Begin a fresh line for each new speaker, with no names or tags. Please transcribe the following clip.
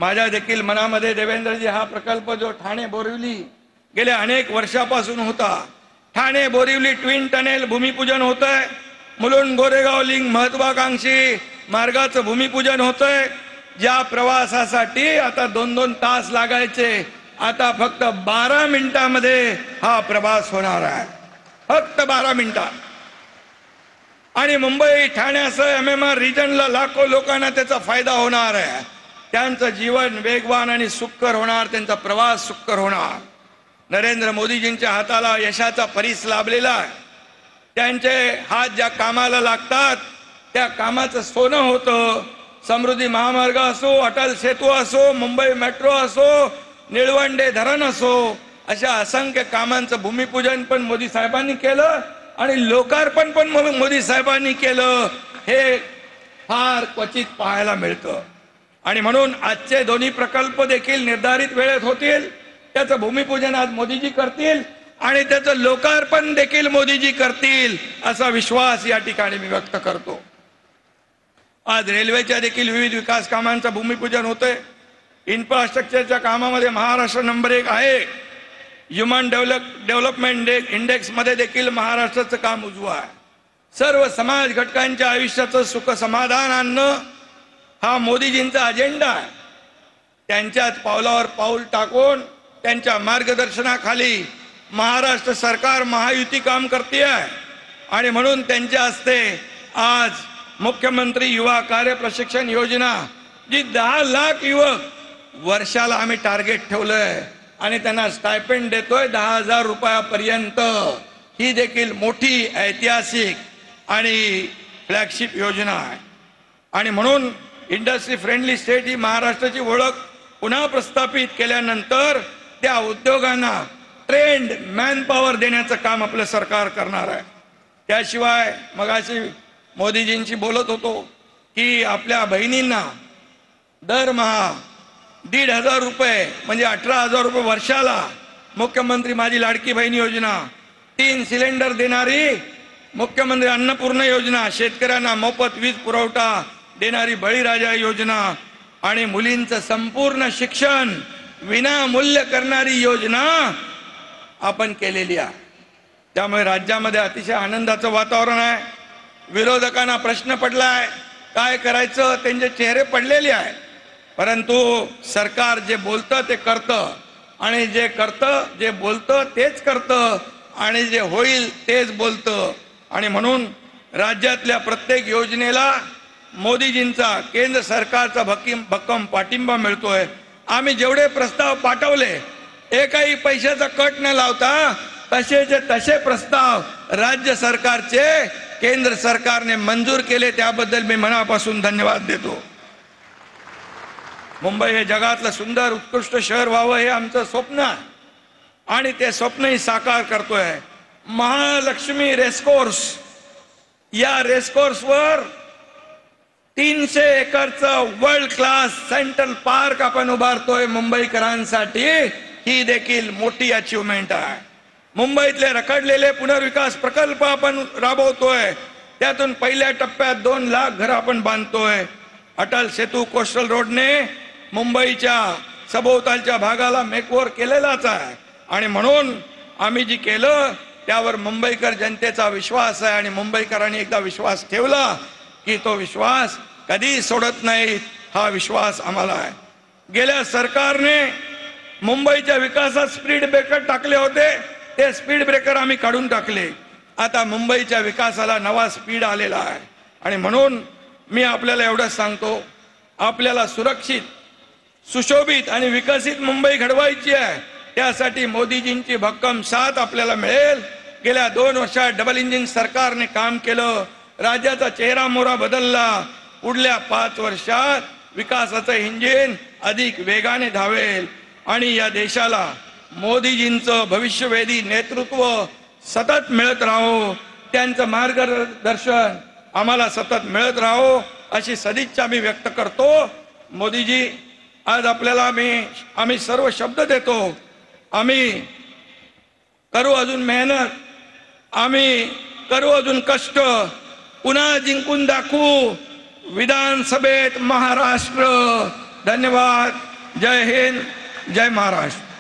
माझ्या देखील मनामध्ये देवेंद्रजी हा प्रकल्प जो ठाणे बोरिवली गेल्या अनेक वर्षापासून होता, ठाणे बोरिवली ट्विन टनेल भूमिपूजन होतंय, मुलुंड गोरेगाव लिंक महत्वाकांक्षी मार्गाचं भूमिपूजन होतंय, ज्या प्रवासासाठी आता 2-2 तास लागायचे आता फक्त 12 मिनिटांमध्ये हा प्रवास होणार आहे, फक्त 12 मिनिटात। आणि मुंबई ठाण्यासह MMR रिजनला लाखो लोकांना त्याचा फायदा होणार आहे, त्यांचं जीवन वेगवान आणि सुखकर होणार, त्यांचा प्रवास सुखकर होणार। नरेंद्र मोदीजींच्या हाताला यशाचा परीस लाभलेला आहे, त्यांचे हात ज्या कामाला लागतात त्या कामाचं सोनं होतं। समृद्धी महामार्ग असो, अटल सेतू असो, मुंबई मेट्रो असो, निळवंडे धरण असो, अशा असंख्य कामांचं भूमिपूजन पण मोदी साहेबांनी केलं आणि लोकार्पण पण मोदी साहेबांनी केलं, हे फार क्वचित पाहायला मिळतं। आणि म्हणून आजचे दोन्ही प्रकल्प देखील निर्धारित वेळेत होतील, त्याचं भूमिपूजन आज मोदीजी करतील आणि त्याचं लोकार्पण देखील मोदीजी करतील असा विश्वास या ठिकाणी मी व्यक्त करतो। आज रेल्वेच्या देखील विविध विकास कामांचं भूमिपूजन होतंय। इन्फ्रास्ट्रक्चरच्या कामामध्ये महाराष्ट्र नंबर 1 आहे। ह्युमन डेव्हलपमेंट इंडेक्स मध्ये देखील महाराष्ट्राचं काम उजवं आहे। सर्व समाज घटकांच्या आयुष्याचं सुख समाधान आणणं हा मोदीजींचा अजेंडा आहे। त्यांच्याच पावलावर पाऊल टाकून त्यांच्या मार्गदर्शनाखाली महाराष्ट्र सरकार महायुती काम करते आहे आणि म्हणून त्यांच्या हस्ते आज मुख्यमंत्री युवा कार्य प्रशिक्षण योजना, जी 10 लाख युवक वर्षाला आम्ही टार्गेट ठेवलंय आणि त्यांना स्टायपेंड देतोय 10,000 रुपयापर्यंत, ही देखील मोठी ऐतिहासिक आणि फ्लॅगशिप योजना आहे। आणि म्हणून इंडस्ट्री फ्रेंडली स्टेट ही महाराष्ट्राची ओळख पुन्हा प्रस्थापित केल्यानंतर त्या उद्योगांना ट्रेंड मॅनपॉवर देण्याचं काम आपलं सरकार करणार आहे। त्याशिवाय मगाशी मोदीजींशी बोलत होतो की आपल्या बहिणींना दरमहा 1,500 रुपये म्हणजे 18,000 रुपये वर्षाला मुख्यमंत्री माझी लाडकी बहीण योजना, 3 सिलेंडर देणारी मुख्यमंत्री अन्नपूर्णा योजना, शेतकऱ्यांना मोफत वीज पुरवठा देणारी बळीराजा योजना आणि मुलींचं संपूर्ण शिक्षण विनामूल्य करणारी योजना आपण केलेली आहे। त्यामुळे राज्यामध्ये अतिशय आनंदाचं वातावरण आहे। विरोधकांना प्रश्न पडलाय काय करायचं, त्यांचे चेहरे पडलेले आहेत, परंतु सरकार जे बोलतं ते करतं आणि जे करतं, जे बोलतं तेच करतं आणि जे होईल तेच बोलतं। आणि म्हणून राज्यातल्या प्रत्येक योजनेला मोदीजींचा, केंद्र सरकारचा भक्कम पाठिंबा मिळतोय। आम्ही जेवढे प्रस्ताव पाठवले एकही पैशाचा कट न लावता तसेचे तसे प्रस्ताव राज्य सरकारचे केंद्र सरकारने मंजूर केले, त्याबद्दल मी मनापासून धन्यवाद देतो। मुंबई हे जगातलं सुंदर उत्कृष्ट शहर व्हावं हे आमचं स्वप्न आहे आणि ते स्वप्नही साकार करतोय। महालक्ष्मी रेसकोर्स, या रेसकोर्सवर 300 एकरचं वर्ल्ड क्लास सेंट्रल पार्क आपण उभारतोय मुंबईकरांसाठी, ही देखील मोठी अचीवमेंट आहे। मुंबईतले रखडलेले पुनर्विकास प्रकल्प आपण राबवतोय, त्यातून पहिल्या टप्प्यात 2 लाख घरं आपण बांधतोय। अटल सेतू कोस्टल रोडने मुंबईच्या सभोवतालच्या भागाला मेकओव्हर केलेलाच आहे आणि म्हणून आम्ही जी केलं त्यावर मुंबईकर जनतेचा विश्वास आहे आणि मुंबईकरांनी एकदा विश्वास ठेवला की तो विश्वास कधी सोडत नाही, हा विश्वास आम्हाला आहे। गेल्या सरकारने मुंबईच्या विकासात स्पीड ब्रेकर टाकले होते, ते स्पीड ब्रेकर आम्ही काढून टाकले। आता मुंबईच्या विकासाला नवा स्पीड आलेला आहे आणि म्हणून मी आपल्याला एवढंच सांगतो, आपल्याला सुरक्षित, सुशोभित आणि विकसित मुंबई घडवायची आहे। त्यासाठी मोदीजींची भक्कम साथ आपल्याला मिळेल। गेल्या 2 वर्षात डबल इंजिन सरकारने काम केलं, राज्याचा चेहरा मोहरा बदलला। पुढल्या 5 वर्षात विकासाचं इंजिन अधिक वेगाने धावेल आणि या देशाला मोदीजींचं भविष्यवेधी नेतृत्व सतत मिळत राहो, त्यांचं मार्गदर्शन आम्हाला सतत मिळत राहो अशी सदिच्छा मी व्यक्त करतो। मोदीजी, आज आपल्याला आम्ही सर्व शब्द देतो, आम्ही करू अजून मेहनत, आम्ही करू अजून कष्ट, पुन्हा जिंकून दाखवू विधानसभेत महाराष्ट्र। धन्यवाद। जय हिंद, जय महाराष्ट्र.